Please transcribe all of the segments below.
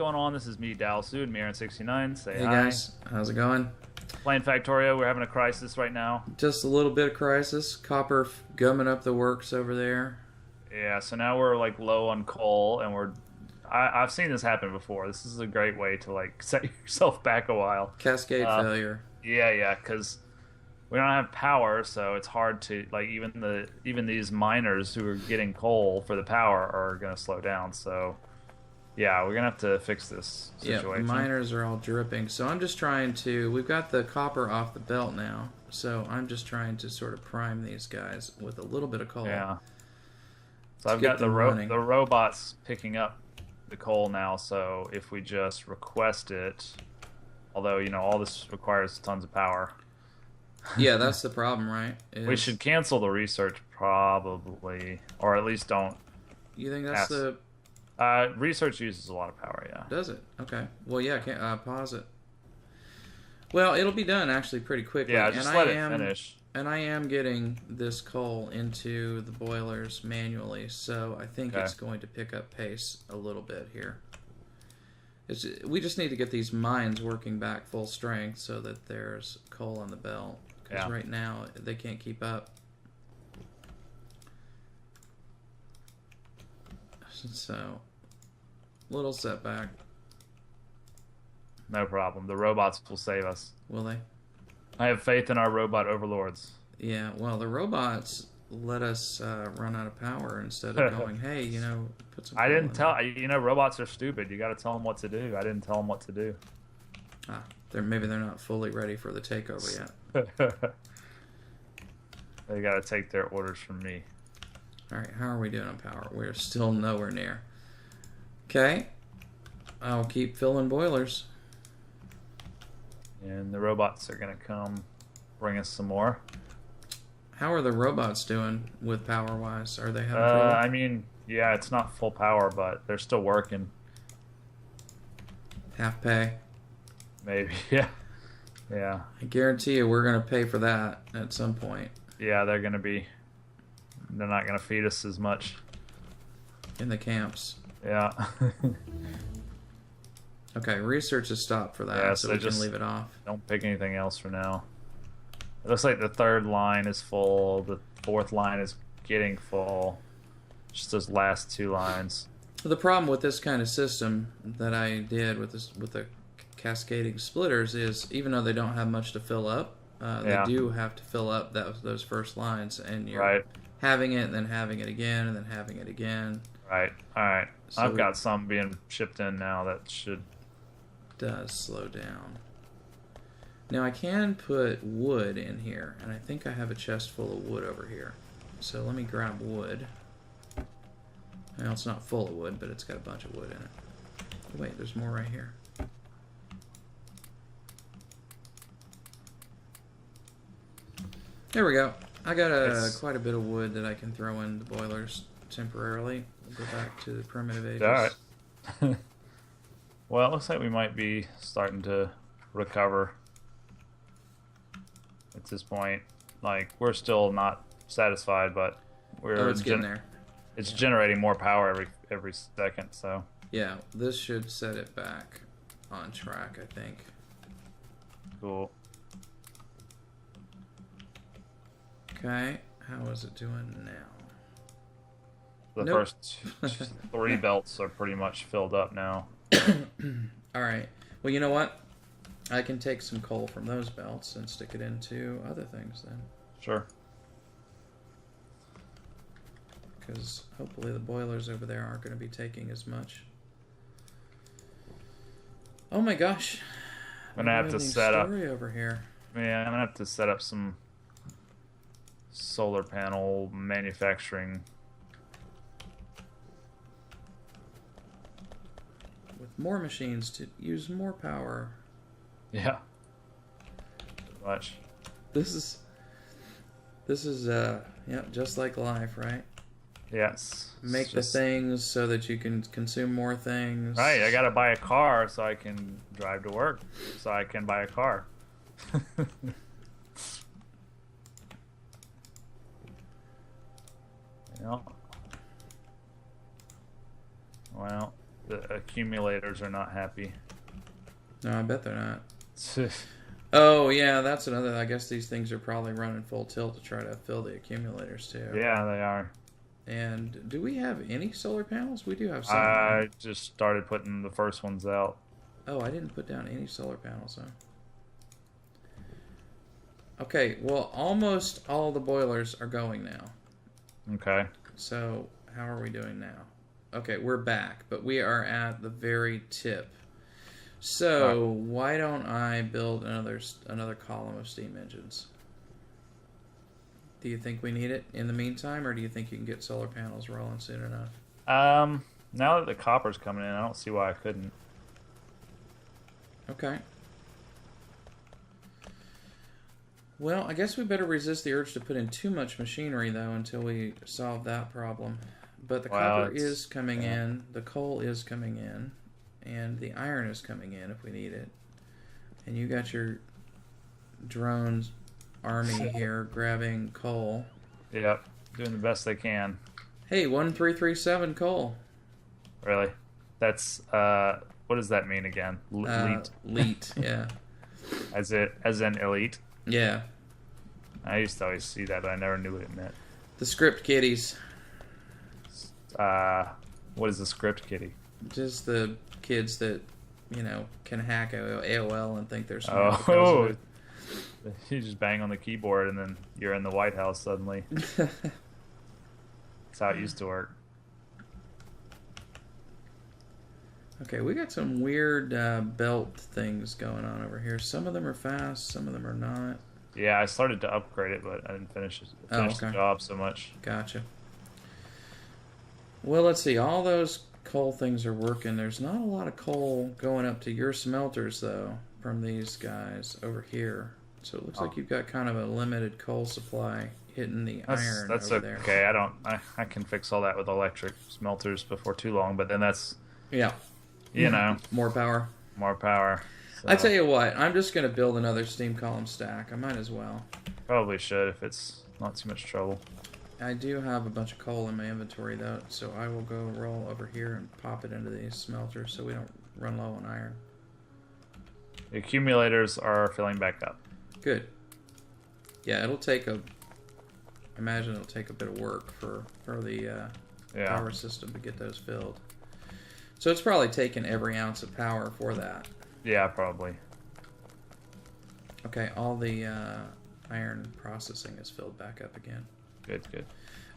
going on? This is me, Dalsoo, and mearrin69. Say Hey hi. guys, how's it going? Playing Factorio. We're having a crisis right now. Just a little bit of crisis. Copper gumming up the works over there. Yeah, so now we're like low on coal, and I've seen this happen before. This is a great way to like set yourself back a while. Cascade failure. Yeah, because we don't have power, so it's hard to like even these miners who are getting coal for the power are gonna slow down. So yeah, we're gonna have to fix this Yeah, situation. miners are all dripping. So I'm just trying to. We've got the copper off the belt now, so I'm just trying to sort of prime these guys with a little bit of coal. Yeah. So I've got the robots picking up the coal now. So if we just request it, although all this requires tons of power. Yeah, that's the problem, right? We should cancel the research probably, or at least don't. You think that's the? Research uses a lot of power. Yeah. Does it? Okay. Well, yeah. Pause it. Well, it'll be done actually pretty quickly. Yeah, just let it finish. And I am getting this coal into the boilers manually, so I think it's going to pick up pace a little bit here. We just need to get these mines working back full strength so that there's coal on the belt. Because right now, they can't keep up. So, little setback. No problem. The robots will save us. Will they? I have faith in our robot overlords. Yeah, well, the robots let us run out of power instead of going, hey, put some. I didn't tell. Robots are stupid. You got to tell them what to do. I didn't tell them what to do. Maybe they're not fully ready for the takeover yet. They got to take their orders from me. All right, how are we doing on power? We're still nowhere near. Okay, I'll keep filling boilers. And the robots are going to come bring us some more. How are the robots doing with power-wise? Are they having trouble? I mean, yeah, it's not full power, but they're still working. Half pay. Maybe, yeah. Yeah. I guarantee you we're going to pay for that at some point. Yeah, they're not going to feed us as much. In the camps. Yeah. Okay, research is stopped for that, so we can leave it off. Don't pick anything else for now. It looks like the third line is full. The fourth line is getting full. Just those last two lines. The problem with this kind of system that I did with the cascading splitters is even though they don't have much to fill up, they do have to fill up those first lines, and you're having it and then having it again and then having it again. Right. All right. So I've got some being shipped in now that does slow down. Now I can put wood in here, and I think I have a chest full of wood over here. So let me grab wood. Well, it's not full of wood, but it's got a bunch of wood in it. Oh, wait, there's more right here. There we go. I got quite a bit of wood that I can throw in the boilers temporarily. We'll go back to the primitive ages. All right. Well, it looks like we might be starting to recover at this point. Like, we're still not satisfied, but it's getting there. It's generating more power every second, so. Yeah, this should set it back on track, I think. Cool. Okay, how is it doing now? The first three belts are pretty much filled up now. Alright. Well, you know what? I can take some coal from those belts and stick it into other things then. Sure. Because hopefully the boilers over there aren't going to be taking as much. Oh my gosh. I'm going to have to set up... over here. Yeah, I'm going to have to set up some solar panel manufacturing. With more machines to use more power. Yeah. Much. This is just like life, right? Yes. Make the things so that you can consume more things. Right, I gotta buy a car so I can drive to work. So I can buy a car. Well, The accumulators are not happy. No, I bet they're not. Oh, yeah, that's another... I guess these things are probably running full tilt to try to fill the accumulators, too. Yeah, they are. And do we have any solar panels? We do have some. I just started putting the first ones out. Oh, I didn't put down any solar panels, huh? Okay, well, almost all the boilers are going now. Okay. So, how are we doing now? Okay, we're back, but we are at the very tip. So, why don't I build another column of steam engines? Do you think we need it in the meantime, or do you think you can get solar panels rolling soon enough? Now that the copper's coming in, I don't see why I couldn't. Okay. Well, I guess we better resist the urge to put in too much machinery, though, until we solve that problem. But the copper is coming in, the coal is coming in, and the iron is coming in if we need it. And you got your drones army here grabbing coal. Yep, doing the best they can. Hey, 1337 coal. Really? That's what does that mean again? Elite. Elite, yeah. As in elite? Yeah. I used to always see that, but I never knew what it meant. The script kiddies. What is the script kitty? Just the kids that, can hack AOL and think they're smart. Oh, you just bang on the keyboard and then you're in the White House suddenly. That's how it used to work. Okay, we got some weird belt things going on over here. Some of them are fast, some of them are not. Yeah, I started to upgrade it, but I didn't finish the job so much. Gotcha. Well, let's see. All those coal things are working. There's not a lot of coal going up to your smelters, though, from these guys over here. So it looks like you've got kind of a limited coal supply hitting the iron over there. That's okay. I can fix all that with electric smelters before too long, but then that's... Yeah. More power. More power. So. I tell you what, I'm just going to build another steam column stack. I might as well. Probably should if it's not too much trouble. I do have a bunch of coal in my inventory, though, so I will go roll over here and pop it into these smelters so we don't run low on iron. The accumulators are filling back up. Good. Yeah, it'll take I imagine it'll take a bit of work for the power system to get those filled. So it's probably taken every ounce of power for that. Yeah, probably. Okay, all the iron processing is filled back up again. Good, good.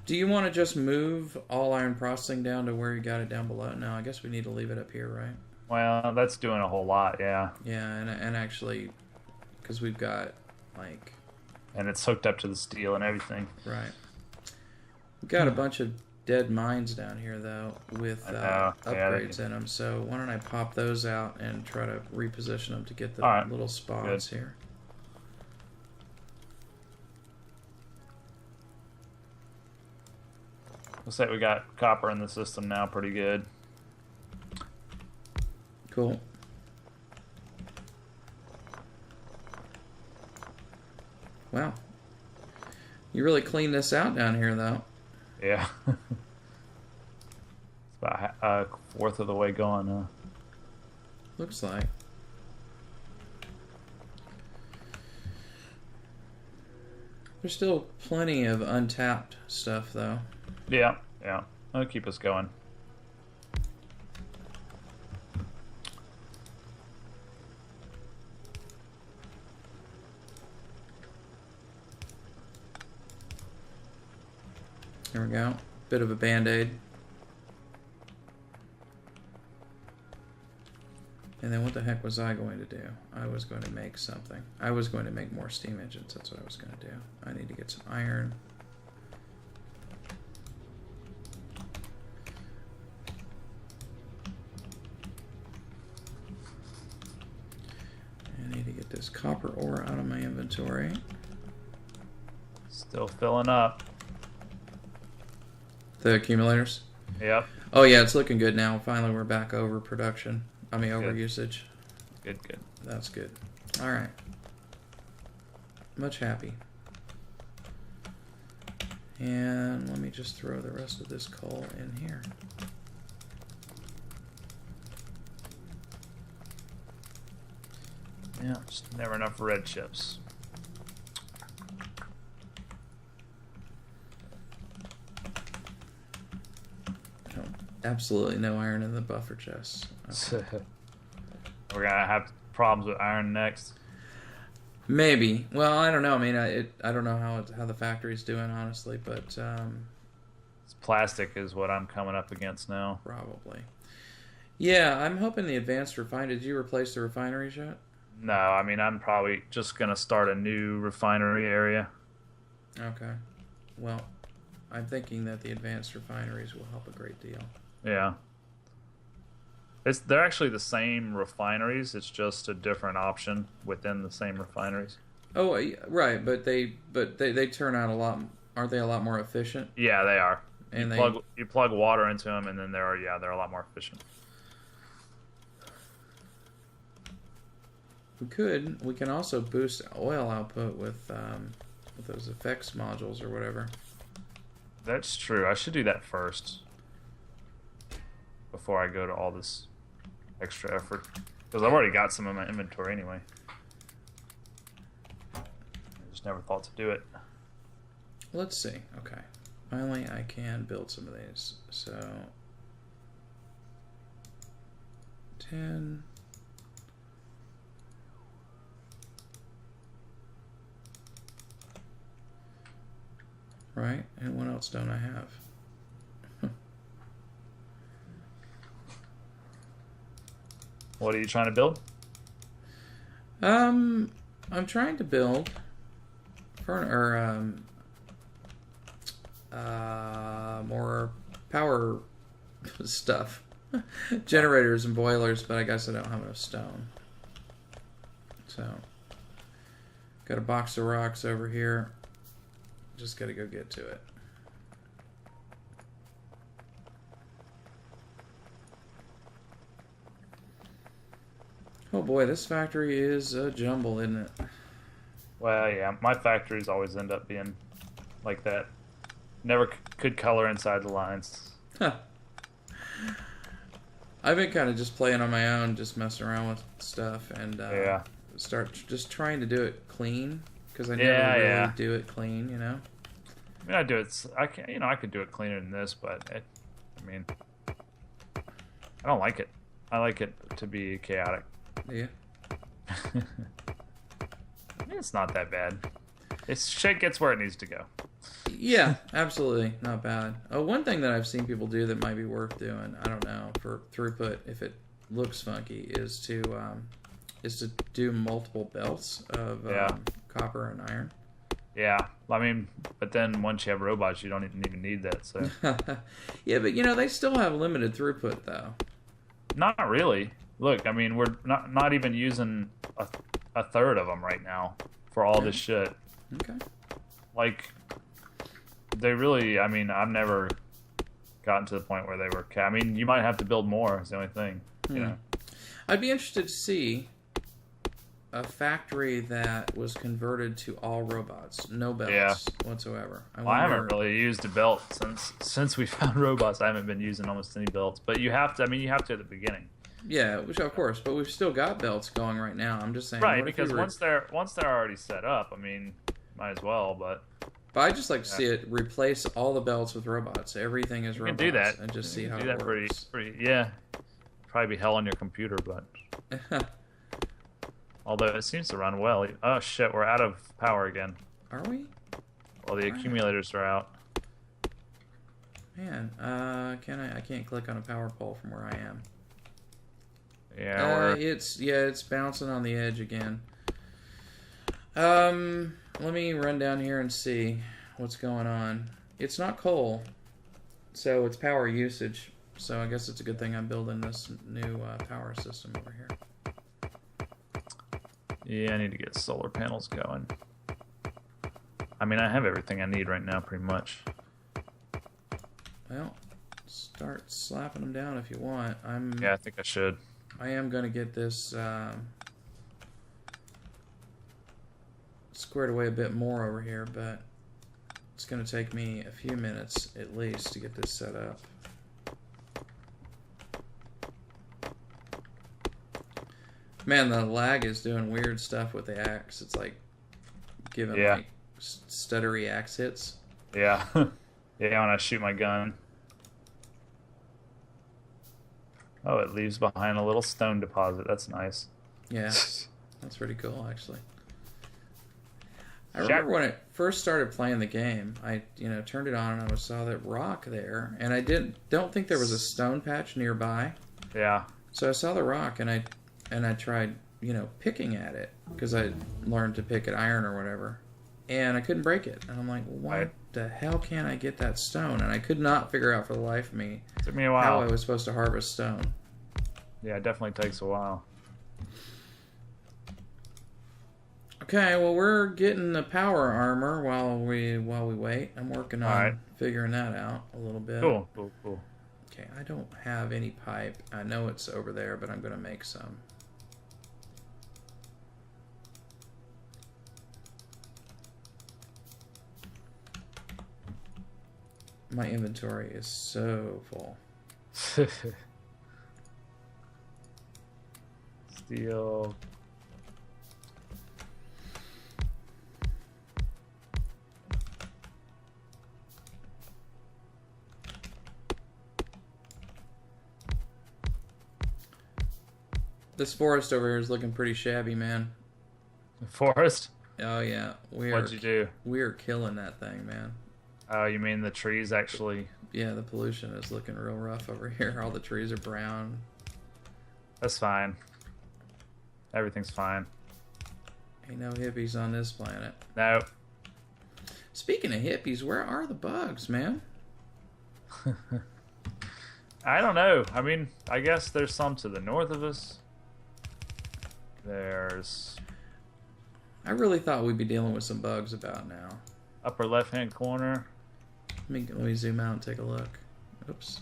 Do you want to just move all iron processing down to where you got it down below? No, I guess we need to leave it up here, right? Well, that's doing a whole lot, yeah. Yeah, and actually, because we've got, like... And it's hooked up to the steel and everything. Right. We've got a bunch of dead mines down here, though, with upgrades in them. So why don't I pop those out and try to reposition them to get the little spots here. Looks like we got copper in the system now pretty good. Cool. Wow. You really cleaned this out down here, though. Yeah. It's about a fourth of the way gone, huh? Looks like. There's still plenty of untapped stuff, though. Yeah, yeah. That'll keep us going. There we go. Bit of a band-aid. And then what the heck was I going to do? I was going to make something. I was going to make more steam engines. That's what I was going to do. I need to get some iron. I need to get this copper ore out of my inventory. Still filling up. The accumulators? Yep. Oh yeah, it's looking good now. Finally, we're back over production. I mean, over usage. Good, good. That's good. All right. Much happy. And let me just throw the rest of this coal in here. Yeah, just never enough red chips. Oh, absolutely no iron in the buffer chest. Okay. We're gonna have problems with iron next. Maybe. Well, I don't know. I mean, I don't know how the factory's doing, honestly, but It's plastic is what I'm coming up against now. probably. Yeah, I'm hoping the advanced refinery. Did you replace the refineries yet? No, I mean I'm probably just gonna start a new refinery area. Okay. Well, I'm thinking that the advanced refineries will help a great deal. Yeah. They're actually the same refineries. It's just a different option within the same refineries. Oh, right, but they turn out a lot. Aren't they a lot more efficient? Yeah, they are. And You plug water into them, and then they're a lot more efficient. We can also boost oil output with those effects modules or whatever. That's true. I should do that first before I go to all this extra effort, because I've already got some in my inventory anyway. I just never thought to do it. Let's see. Okay, finally I can build some of these. So 10. Right, and what else don't I have? What are you trying to build? I'm trying to build more power stuff, generators and boilers, but I guess I don't have enough stone. So, got a box of rocks over here. Just got to go get to it. Oh boy, this factory is a jumble, isn't it? Well, yeah, my factories always end up being like that. Never could color inside the lines. Huh. I've been kind of just playing on my own, just messing around with stuff, and start just trying to do it clean, because I never really do it clean, you know. I mean, I do it. I can, I could do it cleaner than this, but I mean, I don't like it. I like it to be chaotic. Yeah. I mean, it's not that bad. Shit gets where it needs to go. Yeah, absolutely. Not bad. One thing that I've seen people do that might be worth doing, I don't know, for throughput, if it looks funky, is to do multiple belts of copper and iron. Yeah, I mean, but then once you have robots, you don't even need that. So. Yeah, but they still have limited throughput, though. Not really. Look, I mean, we're not even using a third of them right now for all this shit. Okay. Like, they really, I mean, I've never gotten to the point where they were. I mean, you might have to build more. Is the only thing. You know. I'd be interested to see a factory that was converted to all robots, no belts whatsoever. I haven't really used a belt since we found robots. I haven't been using almost any belts, but you have to. I mean, you have to at the beginning. Yeah, which of course, but we've still got belts going right now. I'm just saying, right? Because once they're already set up, I mean, might as well. But I just like to see it replace all the belts with robots. Everything is robots. You can do that and just see how do it that works. Probably be hell on your computer, but. Although it seems to run well. Oh shit, we're out of power again. Are we? Well, the accumulators are out. Man, I can't click on a power pole from where I am. Yeah, it's bouncing on the edge again. Let me run down here and see what's going on. It's not coal, so it's power usage. So I guess it's a good thing I'm building this new power system over here. Yeah, I need to get solar panels going. I mean, I have everything I need right now, pretty much. Well, start slapping them down if you want. Yeah, I think I should. I am going to get this squared away a bit more over here, but it's going to take me a few minutes at least to get this set up. Man, the lag is doing weird stuff with the axe. It's like giving like stuttery axe hits. Yeah. Yeah, when I shoot my gun. Oh, it leaves behind a little stone deposit. That's nice. Yeah, that's pretty cool, actually. I remember when I first started playing the game, I turned it on and I saw that rock there, and I don't think there was a stone patch nearby. Yeah. So I saw the rock and I tried picking at it because I learned to pick at iron or whatever, and I couldn't break it. And I'm like, why the hell can't I get that stone? And I could not figure out for the life of me, took me a while how I was supposed to harvest stone. Yeah, it definitely takes a while. Okay, well, we're getting the power armor while we wait. I'm working on figuring that out a little bit. Cool. Okay, I don't have any pipe. I know it's over there, but I'm going to make some. My inventory is so full. Steel. This forest over here is looking pretty shabby, man. Forest? Oh yeah, What'd you do? We are killing that thing, man. Oh, you mean the trees actually? Yeah, the pollution is looking real rough over here. All the trees are brown. That's fine. Everything's fine. Ain't no hippies on this planet. No. Speaking of hippies, where are the bugs, man? I don't know. I mean, I guess there's some to the north of us. There's... I really thought we'd be dealing with some bugs about now. Upper left-hand corner. Let me zoom out and take a look. Oops.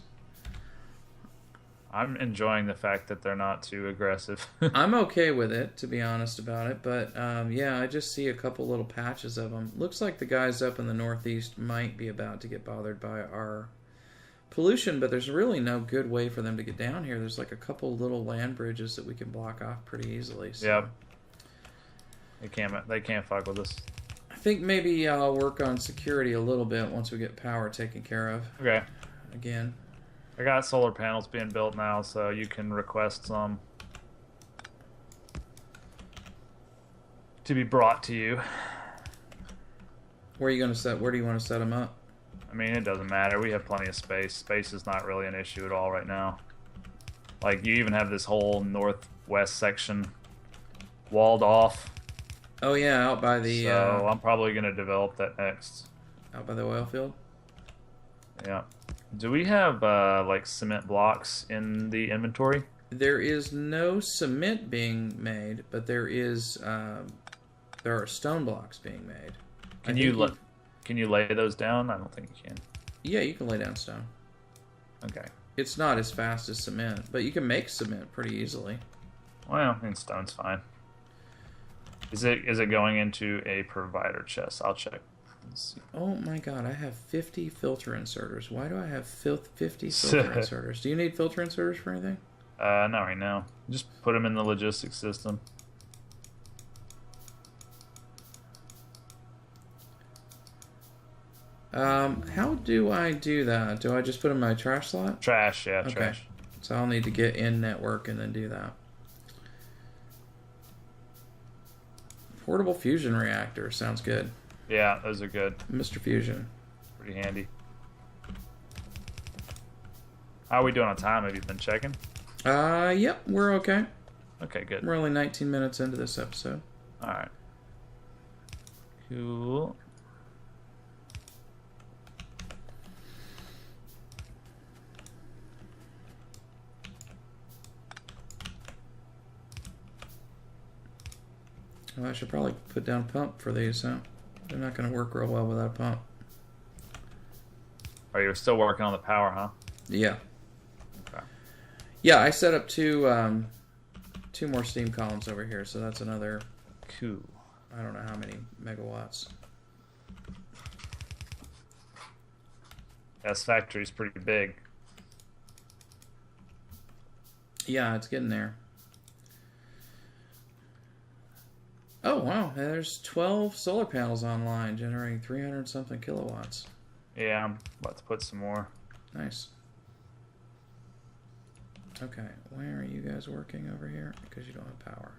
I'm enjoying the fact that they're not too aggressive. I'm okay with it, to be honest about it. But, yeah, I just see a couple little patches of them. Looks like the guys up in the northeast might be about to get bothered by our pollution, but there's really no good way for them to get down here. There's like a couple little land bridges that we can block off pretty easily. So. Yep. They can't fuck with us. I think maybe I'll work on security a little bit once we get power taken care of. Okay. Again. I got solar panels being built now, so you can request some to be brought to you. Where do you want to set them up? I mean, it doesn't matter. We have plenty of space. Space is not really an issue at all right now. Like, you even have this whole northwest section walled off. Oh, yeah, out by the... So, I'm probably going to develop that next. Out by the oil field? Yeah. Do we have, like, cement blocks in the inventory? There is no cement being made, but there are stone blocks being made. Can you lay those down? I don't think you can. Yeah, you can lay down stone. Okay. It's not as fast as cement, but you can make cement pretty easily. Well, I mean, stone's fine. Is it going into a provider chest? I'll check. Let's see. Oh my god, I have 50 filter inserters. Why do I have 50 filter inserters? Do you need filter inserters for anything? Not right now. Just put them in the logistics system. How do I do that? Do I just put them in my trash slot? Trash, yeah, okay. Trash. So I'll need to get in network and then do that. Portable fusion reactor sounds good. Yeah, those are good. Mr. Fusion. Pretty handy. How are we doing on time? Have you been checking? Yep, we're okay. Okay, good. We're only 19 minutes into this episode. Alright. Cool. Well, I should probably put down a pump for these, huh? They're not going to work real well without a pump. Are you still working on the power, huh? Yeah. Okay. Yeah, I set up two more steam columns over here, so that's another... Cool. I don't know how many megawatts. This factory's pretty big. Yeah, it's getting there. Oh, wow. There's 12 solar panels online generating 300 something kilowatts. Yeah, I'm about to put some more. Nice. Okay, where are you guys working over here? Because you don't have power.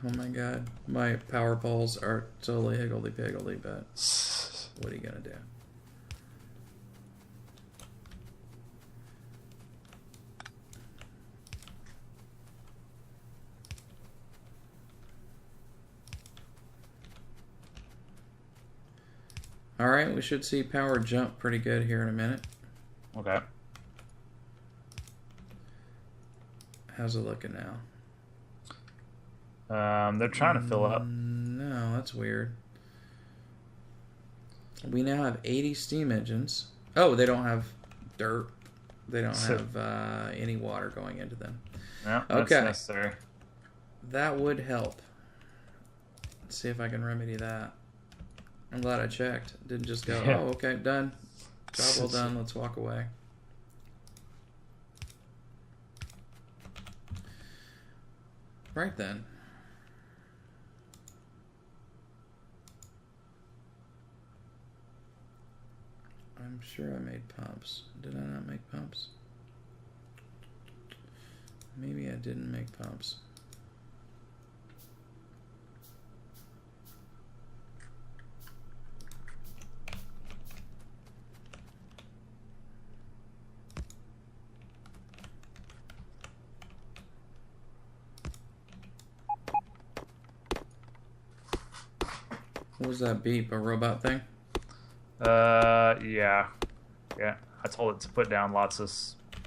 Oh my god. My power poles are totally higgledy-piggledy, but what are you going to do? Alright, we should see power jump pretty good here in a minute. Okay. How's it looking now? They're trying to fill up. No, that's weird. We now have 80 steam engines. Oh, they don't have dirt. They don't have any water going into them. No, that's necessary. That would help. Let's see if I can remedy that. I'm glad I checked. Didn't just go, oh, okay, done. Job well done. Let's walk away. Right then. I'm sure I made pumps. Did I not make pumps? Maybe I didn't make pumps. What was that beep? A robot thing? Yeah. Yeah. I told it to put down lots of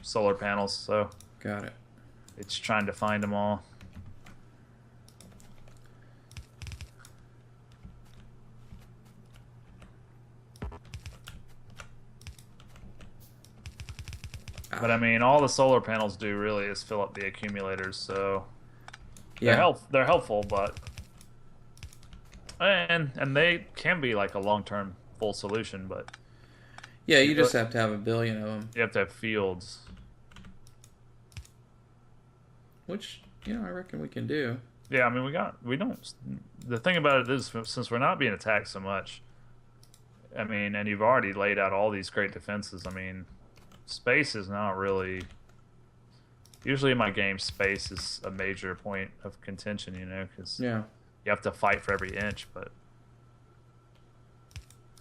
solar panels, so. Got it. It's trying to find them all. But I mean, all the solar panels do really is fill up the accumulators, so. Yeah. They're helpful, but. And they can be like a long-term full solution, but yeah, you just have to have a billion of them. You have to have fields, which I reckon we can do. Yeah, I mean we don't. The thing about it is, since we're not being attacked so much, I mean, and you've already laid out all these great defenses. I mean, space is not really. Usually in my game, space is a major point of contention, because yeah. You have to fight for every inch, but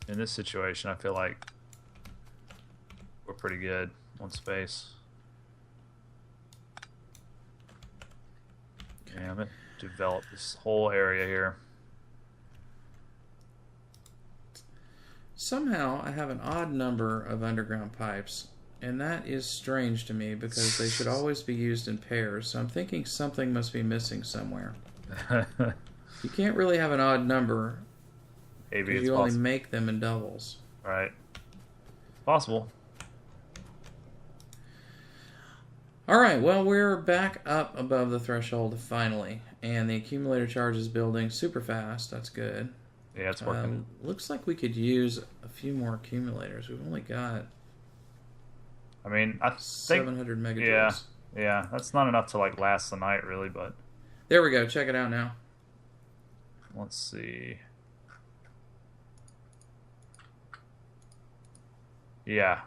in this situation, I feel like we're pretty good on space. Yeah, I'm going to develop this whole area here. Somehow, I have an odd number of underground pipes, and that is strange to me because they should always be used in pairs, so I'm thinking something must be missing somewhere. You can't really have an odd number because you only make them in doubles. Right. Possible. Alright, well, we're back up above the threshold finally, and the accumulator charge is building super fast. That's good. Yeah, it's working. Looks like we could use a few more accumulators. We've only got I mean, I think 700 megajoules. Yeah, that's not enough to like last the night really, but there we go. Check it out now. Let's see. Yeah,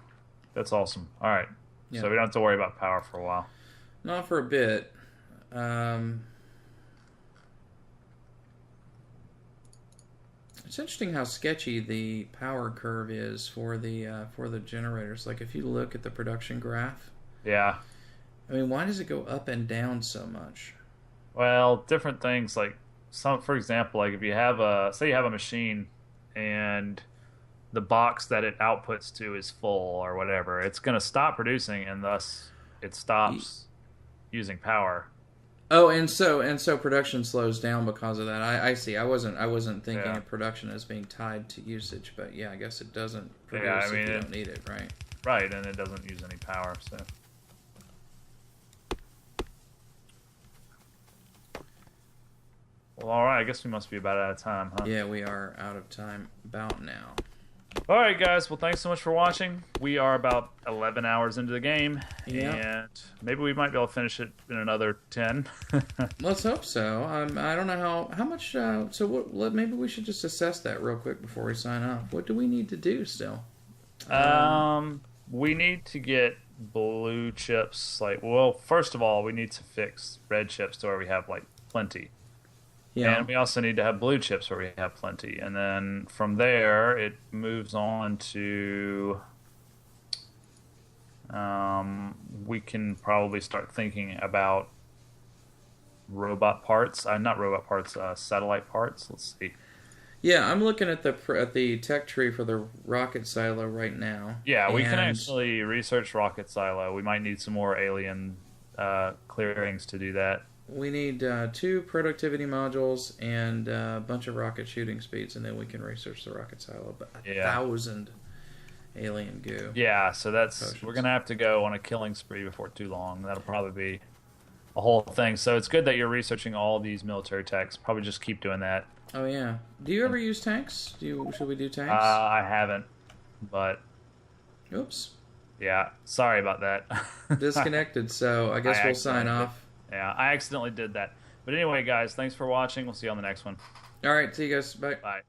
that's awesome. All right, so we don't have to worry about power for a while. Not for a bit. It's interesting how sketchy the power curve is for the generators. Like if you look at the production graph. Yeah. I mean, why does it go up and down so much? Well, different things like for example, like if you have say you have a machine and the box that it outputs to is full or whatever, it's going to stop producing and thus it stops using power. Oh, and so production slows down because of that. I see. I wasn't thinking of production as being tied to usage, but yeah, I guess it doesn't produce if you don't need it, right? Right, and it doesn't use any power, so. Well, all right. I guess we must be about out of time, huh? Yeah, we are out of time about now. All right, guys. Well, thanks so much for watching. We are about 11 hours into the game, Yeah. and maybe we might be able to finish it in another 10. Let's hope so. I don't know how much. So maybe we should just assess that real quick before we sign off. What do we need to do still? We need to get blue chips. Well, first of all, we need to fix red chips to where we have plenty. Yeah. And we also need to have blue chips where we have plenty. And then from there, it moves on to... we can probably start thinking about robot parts. Not robot parts, satellite parts. Let's see. Yeah, I'm looking at the tech tree for the rocket silo right now. Yeah, we can actually research rocket silo. We might need some more alien clearings to do that. We need 2 productivity modules and a bunch of rocket shooting speeds, and then we can research the rocket silo. But 1,000 alien goo. Yeah, so we're gonna have to go on a killing spree before too long. That'll probably be a whole thing. So it's good that you're researching all these military techs. Probably just keep doing that. Oh yeah. Do you ever use tanks? Should we do tanks? I haven't, but oops. Yeah, sorry about that. Disconnected. So I guess we'll sign off. Yeah, I accidentally did that. But anyway, guys, thanks for watching. We'll see you on the next one. All right, see you guys. Bye. Bye.